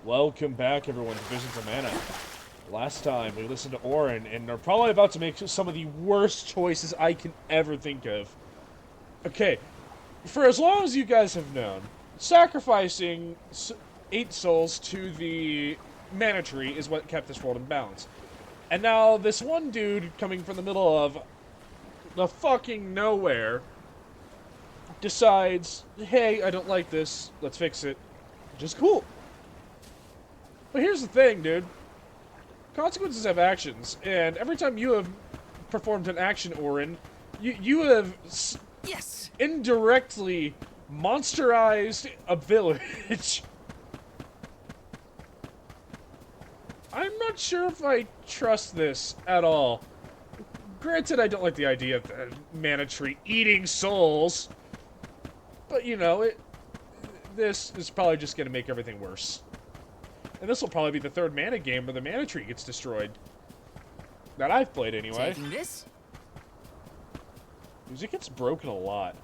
Welcome back, everyone, to Visions of Mana. Last time, we listened to Orin, and are probably about to make some of the worst choices I can ever think of. Okay, for as long as you guys have known, sacrificing 8 souls to the mana tree is what kept this world in balance. And now, this one dude coming from the middle of the fucking nowhere decides, hey, I don't like this, let's fix it. Which is cool. But here's the thing, dude. Consequences have actions, and every time you have performed an action, Orin, you have Yes! indirectly monsterized a village. I'm not sure if I trust this at all. Granted, I don't like the idea of the mana tree eating souls, but you know, this is probably just gonna make everything worse. And this will probably be the third mana game where the mana tree gets destroyed. That I've played, anyway. Taking this? Music gets broken a lot.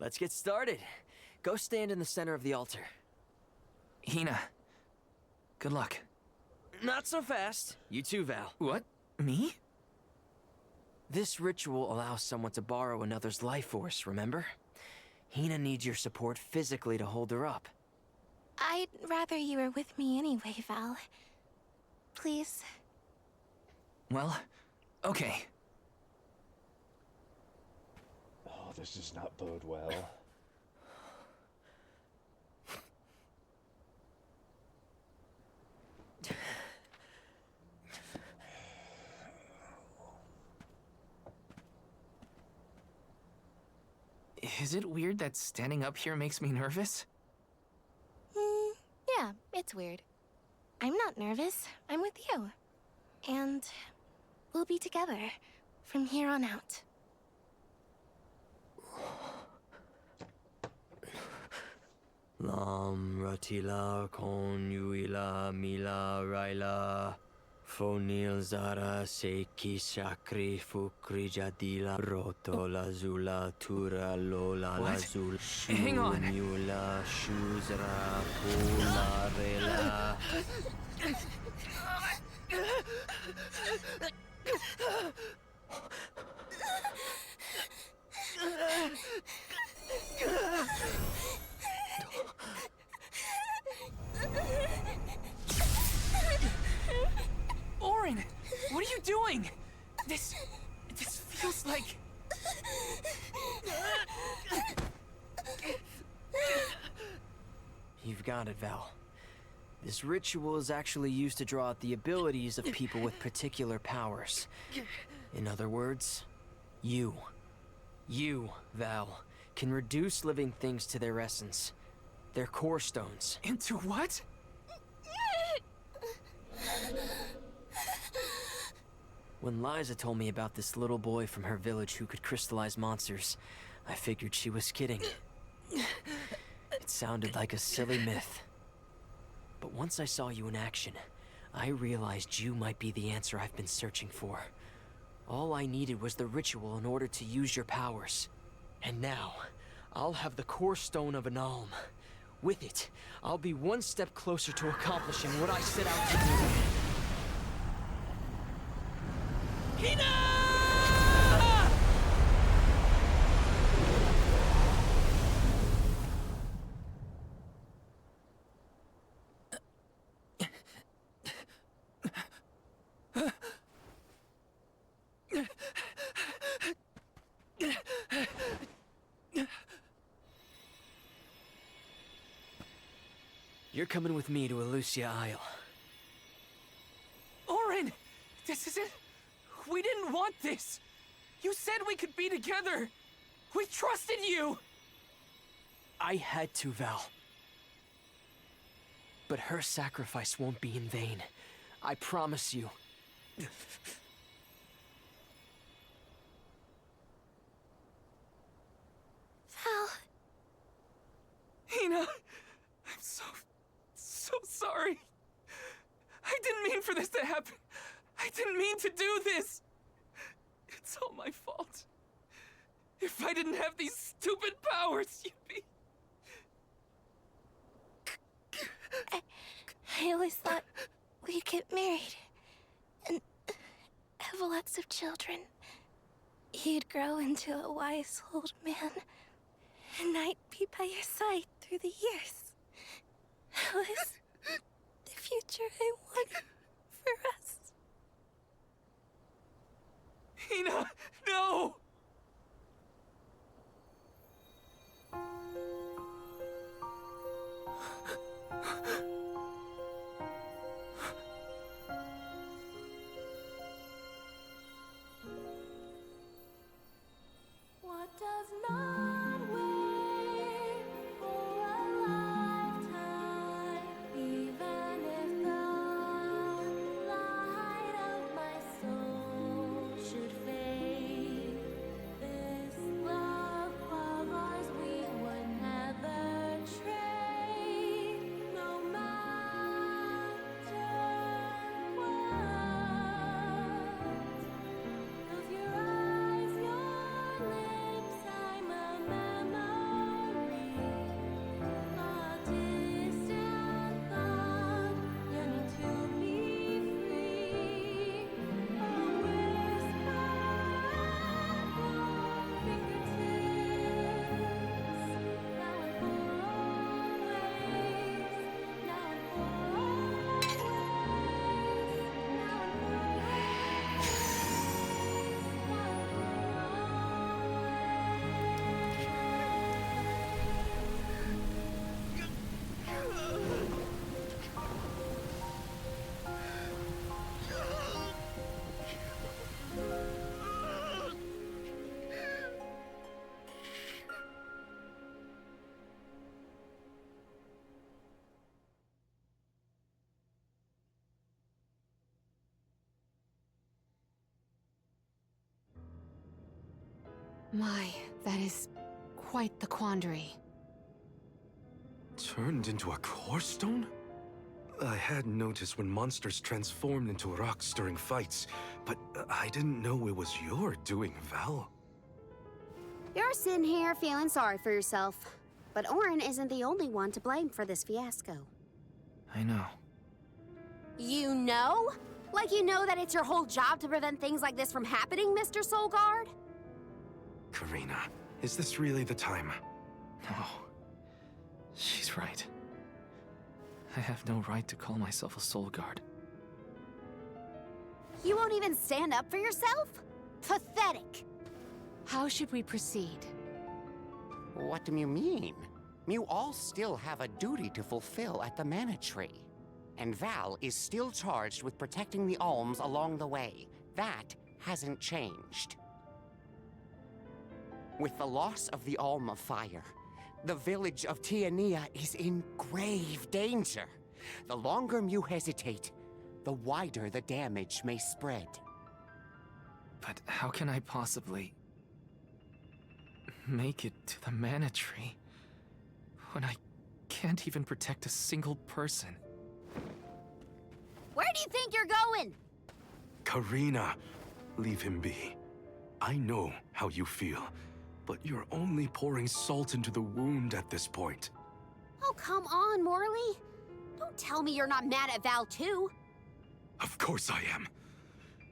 Let's get started. Go stand in the center of the altar. Hina, good luck. Not so fast. You too, Val. What? Me? This ritual allows someone to borrow another's life force, remember? Hina needs your support physically to hold her up. I'd rather you were with me anyway, Val. Please. Well, okay. Oh, this does not bode well. Is it weird that standing up here makes me nervous? Yeah, it's weird. I'm not nervous. I'm with you. And we'll be together from here on out. Lam ratila kon yuila mila raila fonil zara seki shakri fukri jadila roto la zula tura lola la What? zul Hang on. mula shuzra pula rela. Orin, what are you doing? This feels like... You've got it, Val. This ritual is actually used to draw out the abilities of people with particular powers. In other words, you, Val, can reduce living things to their essence, their core stones. Into what? When Liza told me about this little boy from her village who could crystallize monsters, I figured she was kidding. It sounded like a silly myth. But once I saw you in action, I realized you might be the answer I've been searching for. All I needed was the ritual in order to use your powers. And now, I'll have the core stone of an alm. With it, I'll be one step closer to accomplishing what I set out to do. Hina! You're coming with me to Elucia Isle. Orin, this isn't... We didn't want this. You said we could be together. We trusted you. I had to, Val. But her sacrifice won't be in vain. I promise you. Val, Hina, I'm so sorry. I didn't mean for this to happen. I didn't mean to do this. It's all my fault. If I didn't have these stupid powers, you'd be... I always thought we'd get married and have lots of children. You'd grow into a wise old man, and I'd be by your side through the years. That was the future I wanted for us. Hina, no! What does not wait for a lifetime, even if the light of my soul should fade? This love of ours we would never trade, no matter what. Close your eyes, your lips, I'm a memory, a distant thought, yearning to be free, a whisper at your fingertips, now and for always, now and for always, now and for My, that is quite the quandary. Turned into a core stone? I had noticed when monsters transformed into rocks during fights, but I didn't know it was your doing, Val. You're sitting here feeling sorry for yourself. But Orin isn't the only one to blame for this fiasco. I know. You know? Like you know that it's your whole job to prevent things like this from happening, Mr. Soulguard? Karina, is this really the time? No. She's right. I have no right to call myself a soul guard. You won't even stand up for yourself? Pathetic. How should we proceed? What do you mean? You all still have a duty to fulfill at the Mana Tree. And Val is still charged with protecting the Alms along the way. That hasn't changed. With the loss of the Alm of Fire, the village of Tiania is in grave danger. The longer you hesitate, the wider the damage may spread. But how can I possibly make it to the Mana Tree when I can't even protect a single person? Where do you think you're going? Karina, leave him be. I know how you feel, but you're only pouring salt into the wound at this point. Oh, come on, Morley. Don't tell me you're not mad at Val, too. Of course I am.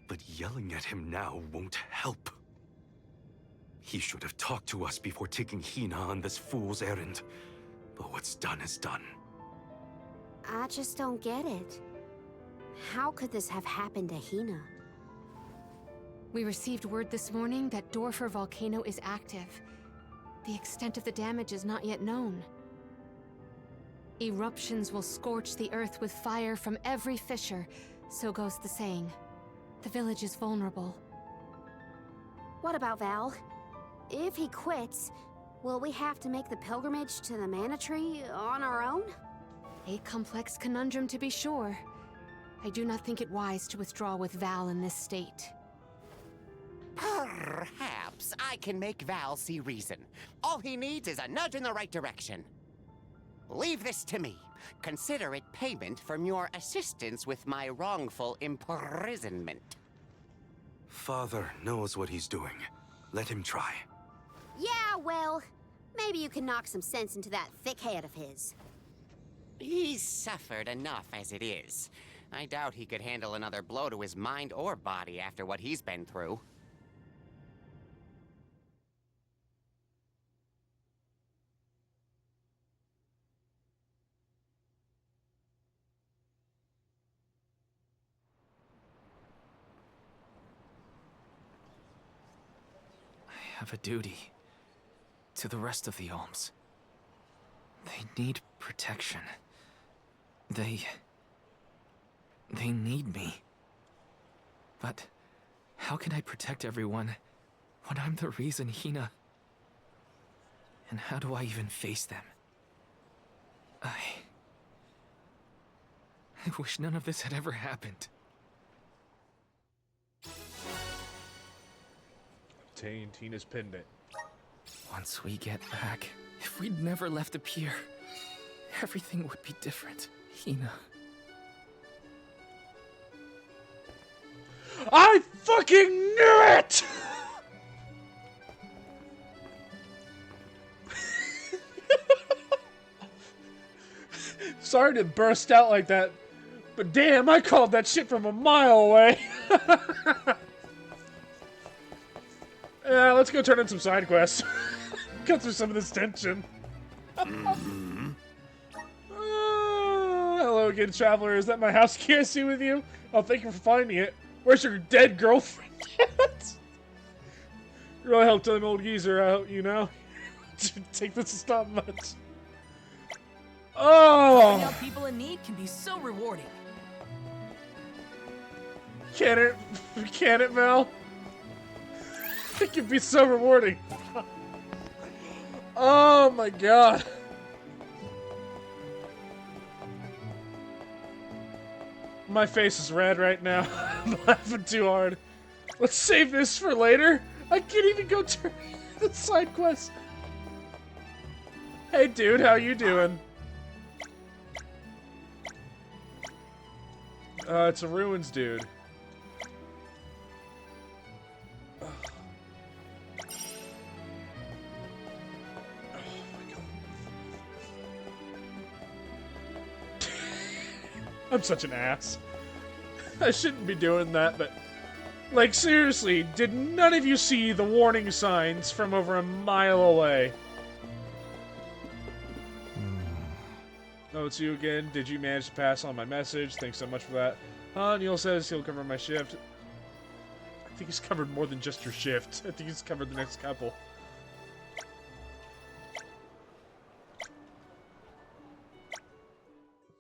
But yelling at him now won't help. He should have talked to us before taking Hina on this fool's errand. But what's done is done. I just don't get it. How could this have happened to Hina? We received word this morning that Dorfer Volcano is active. The extent of the damage is not yet known. Eruptions will scorch the earth with fire from every fissure, so goes the saying. The village is vulnerable. What about Val? If he quits, will we have to make the pilgrimage to the Mana Tree on our own? A complex conundrum to be sure. I do not think it wise to withdraw with Val in this state. Perhaps I can make Val see reason. All he needs is a nudge in the right direction. Leave this to me. Consider it payment from your assistance with my wrongful imprisonment. Father knows what he's doing. Let him try. Yeah, well, maybe you can knock some sense into that thick head of his. He's suffered enough as it is. I doubt he could handle another blow to his mind or body after what he's been through. I have a duty to the rest of the Alms. They need protection. They need me. But how can I protect everyone when I'm the reason Hina... And how do I even face them? I wish none of this had ever happened. Obtain Tina's pendant. Once we get back, if we'd never left the pier, everything would be different. Hina. I fucking knew it! Sorry to burst out like that, but damn, I called that shit from a mile away. Yeah, let's go turn in some side quests. Cut through some of this tension. Hello again, traveler. Is that my house key I see with you? Oh, thank you for finding it. Where's your dead girlfriend at? You really helped them old geezer out, you know? Take this to stop much. Helping Oh! out people in need can be so rewarding. Can it? Can it, Mel? It can be so rewarding. Oh my god. My face is red right now. I'm laughing too hard. Let's save this for later. I can't even go turn the side quest. Hey dude, how you doing? It's a ruins dude. I'm such an ass. I shouldn't be doing that, but... Like, seriously, did none of you see the warning signs from over a mile away? Oh, it's you again. Did you manage to pass on my message? Thanks so much for that. Neil says he'll cover my shift. I think he's covered more than just your shift. I think he's covered the next couple.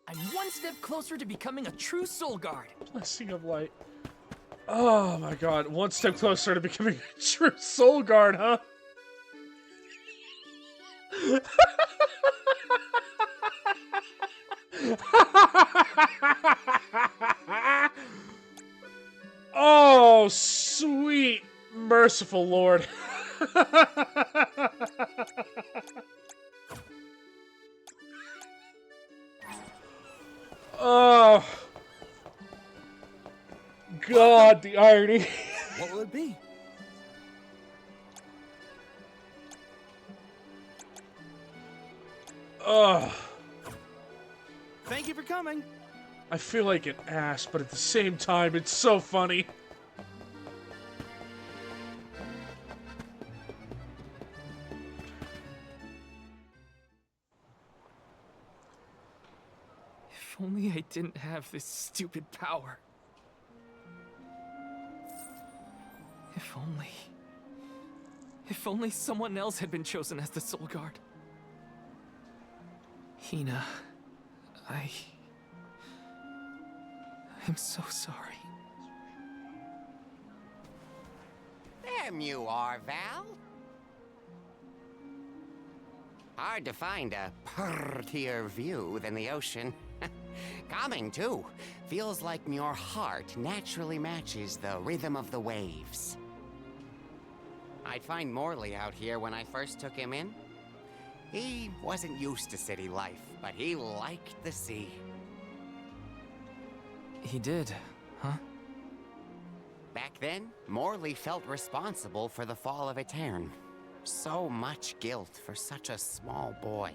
I'm one step closer to becoming a true soul guard. Blessing of light. Oh my god, one step closer to becoming a true soul guard, huh? Oh, sweet, merciful Lord. Oh. God, the irony. What will it be? Ugh. Thank you for coming. I feel like an ass, but at the same time, it's so funny. If only I didn't have this stupid power. If only... If only someone else had been chosen as the Soul Guard. Hina, I'm so sorry. There you are, Val. Hard to find a prettier view than the ocean. Calming, too. Feels like your heart naturally matches the rhythm of the waves. I'd find Morley out here when I first took him in. He wasn't used to city life, but he liked the sea. He did, huh? Back then, Morley felt responsible for the fall of Etern. So much guilt for such a small boy.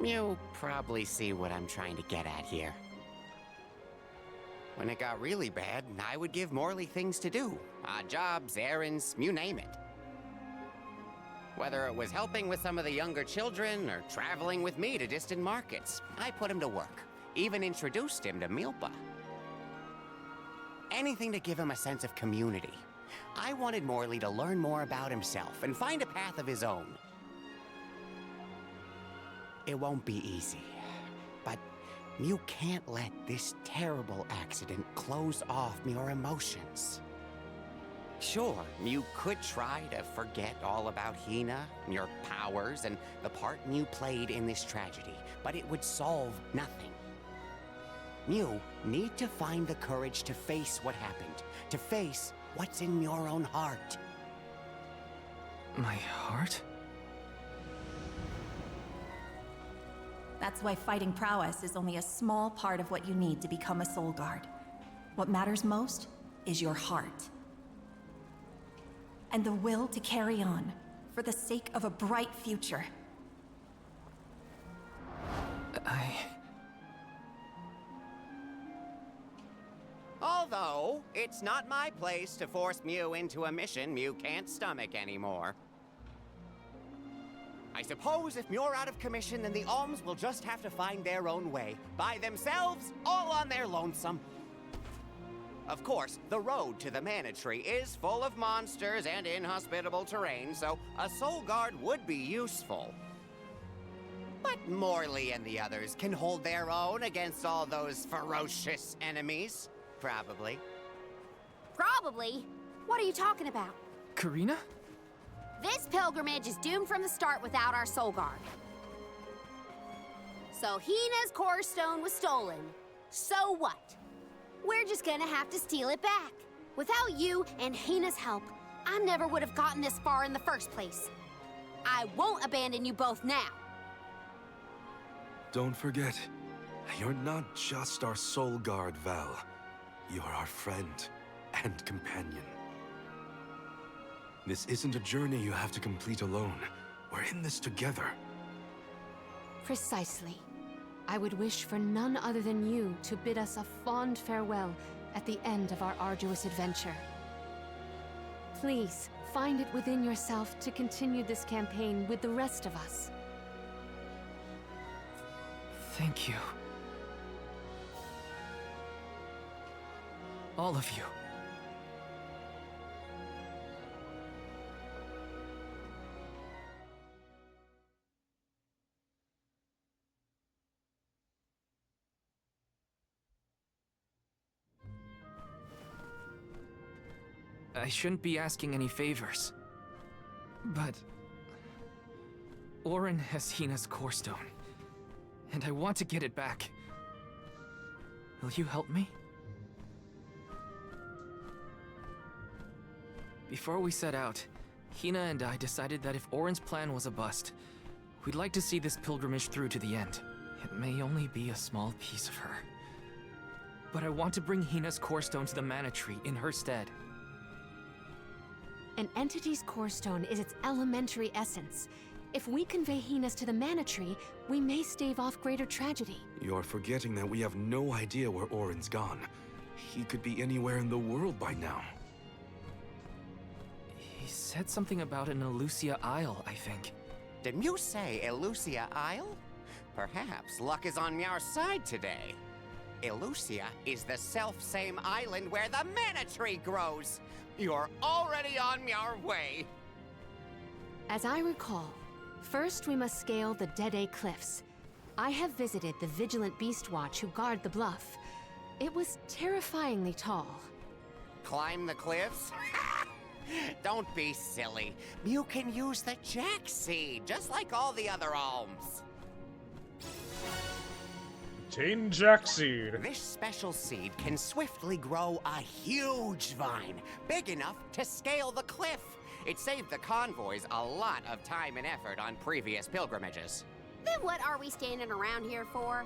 You probably see what I'm trying to get at here. When it got really bad, I would give Morley things to do. Odd jobs, errands, you name it. Whether it was helping with some of the younger children or traveling with me to distant markets, I put him to work. Even introduced him to Milpa. Anything to give him a sense of community. I wanted Morley to learn more about himself and find a path of his own. It won't be easy, but you can't let this terrible accident close off your emotions. Sure, you could try to forget all about Hina, your powers, and the part you played in this tragedy, but it would solve nothing. You need to find the courage to face what happened, to face what's in your own heart. My heart? That's why fighting prowess is only a small part of what you need to become a soul guard. What matters most is your heart. And the will to carry on, for the sake of a bright future. Although, it's not my place to force Mew into a mission Mew can't stomach anymore. I suppose if Mew're out of commission, then the Alms will just have to find their own way. By themselves, all on their lonesome. Of course, the road to the Mana Tree is full of monsters and inhospitable terrain, so a soul guard would be useful. But Morley and the others can hold their own against all those ferocious enemies. Probably. Probably? What are you talking about? Karina? This pilgrimage is doomed from the start without our soul guard. So Hina's core stone was stolen. So what? We're just gonna have to steal it back. Without you and Hina's help, I never would have gotten this far in the first place. I won't abandon you both now. Don't forget, you're not just our soul guard, Val. You're our friend and companion. This isn't a journey you have to complete alone. We're in this together. Precisely. I would wish for none other than you to bid us a fond farewell at the end of our arduous adventure. Please, find it within yourself to continue this campaign with the rest of us. Thank you. All of you. I shouldn't be asking any favors, but Orin has Hina's core stone, and I want to get it back. Will you help me? Before we set out, Hina and I decided that if Orin's plan was a bust, we'd like to see this pilgrimage through to the end. It may only be a small piece of her, but I want to bring Hina's core stone to the Mana Tree in her stead. An entity's core stone is its elementary essence. If we convey Hina's to the Mana Tree, we may stave off greater tragedy. You're forgetting that we have no idea where Orin's gone. He could be anywhere in the world by now. He said something about an Elusia Isle, I think. Did Mew say Elusia Isle? Perhaps luck is on our side today. Elusia is the self-same island where the Mana Tree grows. You're already on your way. As I recall, first we must scale the Dead Cliffs. I have visited the Vigilant Beast Watch who guard the bluff. It was terrifyingly tall. Climb the cliffs? Don't be silly. You can use the Jack Seed, just like all the other alms. Teen Jack Seed. This special seed can swiftly grow a huge vine, big enough to scale the cliff. It saved the convoys a lot of time and effort on previous pilgrimages. Then what are we standing around here for?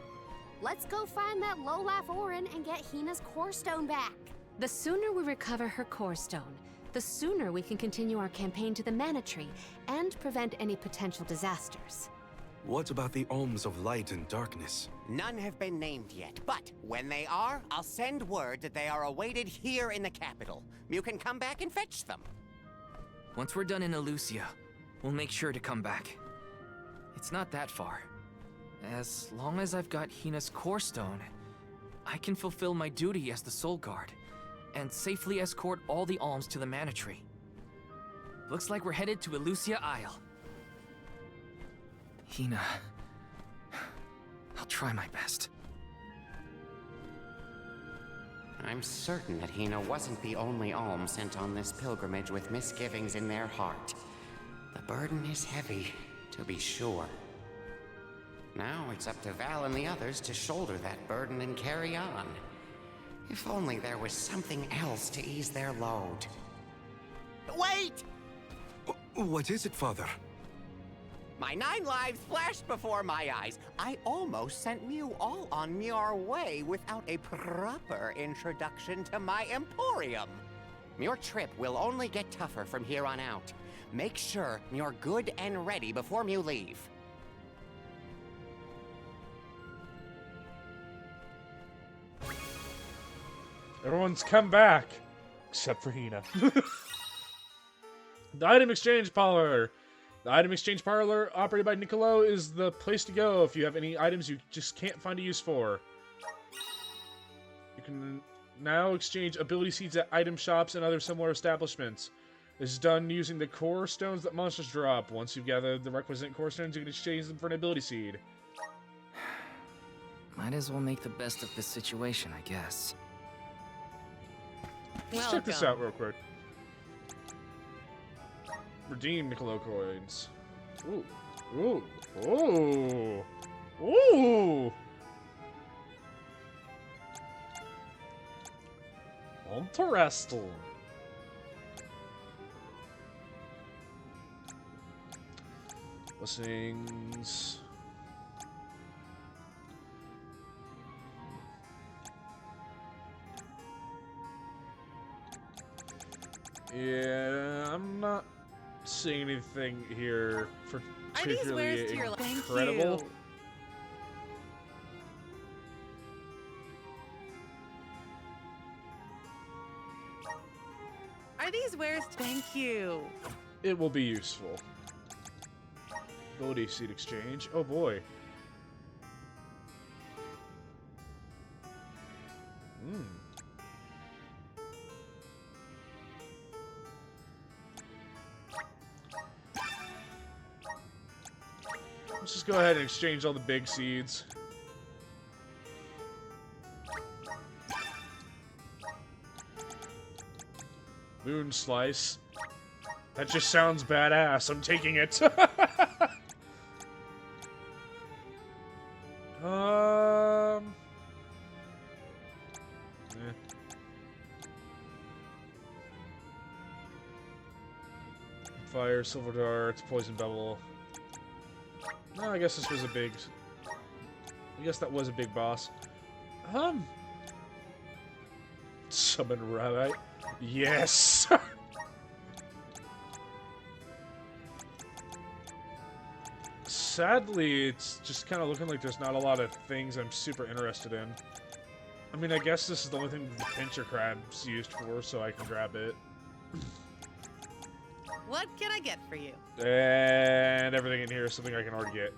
Let's go find that low-life Orin and get Hina's core stone back. The sooner we recover her core stone, The sooner we can continue our campaign to the Mana Tree and prevent any potential disasters. What about the alms of light and darkness? None have been named yet, but when they are, I'll send word that they are awaited here in the capital. You can come back and fetch them. Once we're done in Elusia, we'll make sure to come back. It's not that far. As long as I've got Hina's core stone, I can fulfill my duty as the Soul Guard and safely escort all the alms to the Mana Tree. Looks like we're headed to Elusia Isle. Hina, I'll try my best. I'm certain that Hina wasn't the only alm sent on this pilgrimage with misgivings in their heart. The burden is heavy, to be sure. Now it's up to Val and the others to shoulder that burden and carry on. If only there was something else to ease their load. Wait! What is it, Father? My 9 lives flashed before my eyes. I almost sent Mew all on your way without a proper introduction to my Emporium. Your trip will only get tougher from here on out. Make sure you're good and ready before you leave. Everyone's come back, except for Hina. The item exchange parlor. The item exchange parlor, operated by Niccolo, is the place to go if you have any items you just can't find a use for. You can now exchange ability seeds at item shops and other similar establishments. This is done using the core stones that monsters drop. Once you've gathered the requisite core stones, you can exchange them for an ability seed. Might as well make the best of this situation, I guess. Let's check this out real quick. Redeem Niccolo coins. Ooh. Ooh. Ooh. Ooh. Interesting. Blessings. Yeah, I'm not seeing anything here particularly incredible. Are these wares? Thank you. It will be useful. Ability seed exchange. Oh boy. Let's just go ahead and exchange all the big seeds. Moon Slice. That just sounds badass. I'm taking it. Fire, Silver Darts, Poison Bevel. No, I guess this was a big... I guess that was a big boss. Summon Rabbit. Yes! Sadly, it's just kind of looking like there's not a lot of things I'm super interested in. I mean, I guess this is the only thing the pincher crab's used for, so I can grab it. What can I get for you? And everything in here is something I can already get.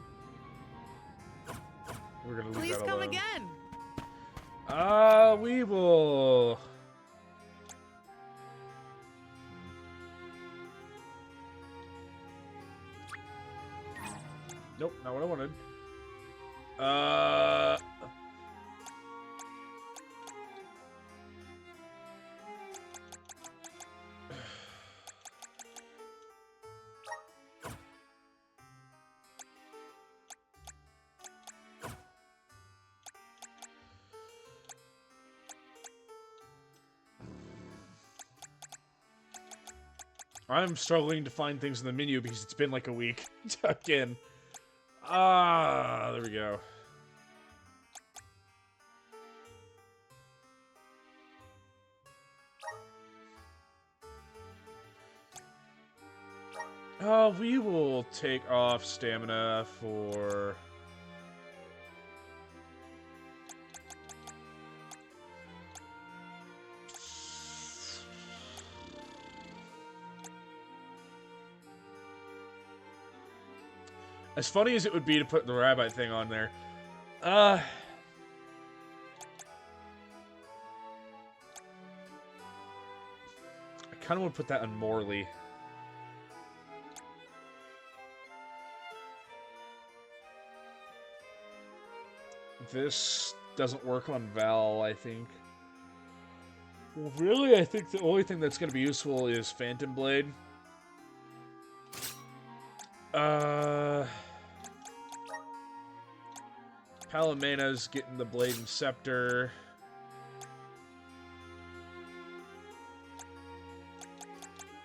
We're gonna leave Please that come alone. again. We will... Nope, not what I wanted. I'm struggling to find things in the menu because it's been like a week. Again. There we go. We will take off stamina for... As funny as it would be to put the rabbi thing on there, I kind of want to put that on Morley. This doesn't work on Val, I think. Well, really, I think the only thing that's going to be useful is Phantom Blade. Palomena's getting the Blade and Scepter.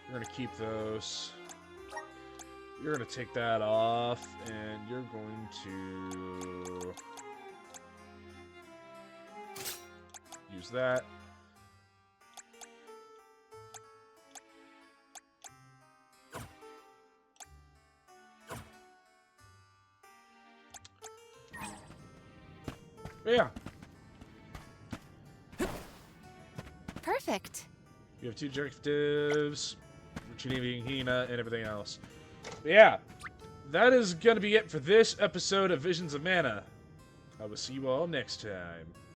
We're going to keep those. You're going to take that off, and you're going to use that. Yeah. Perfect. You have 2 objectives, retrieving Hina and everything else. But yeah, that is going to be it for this episode of Visions of Mana. I will see you all next time.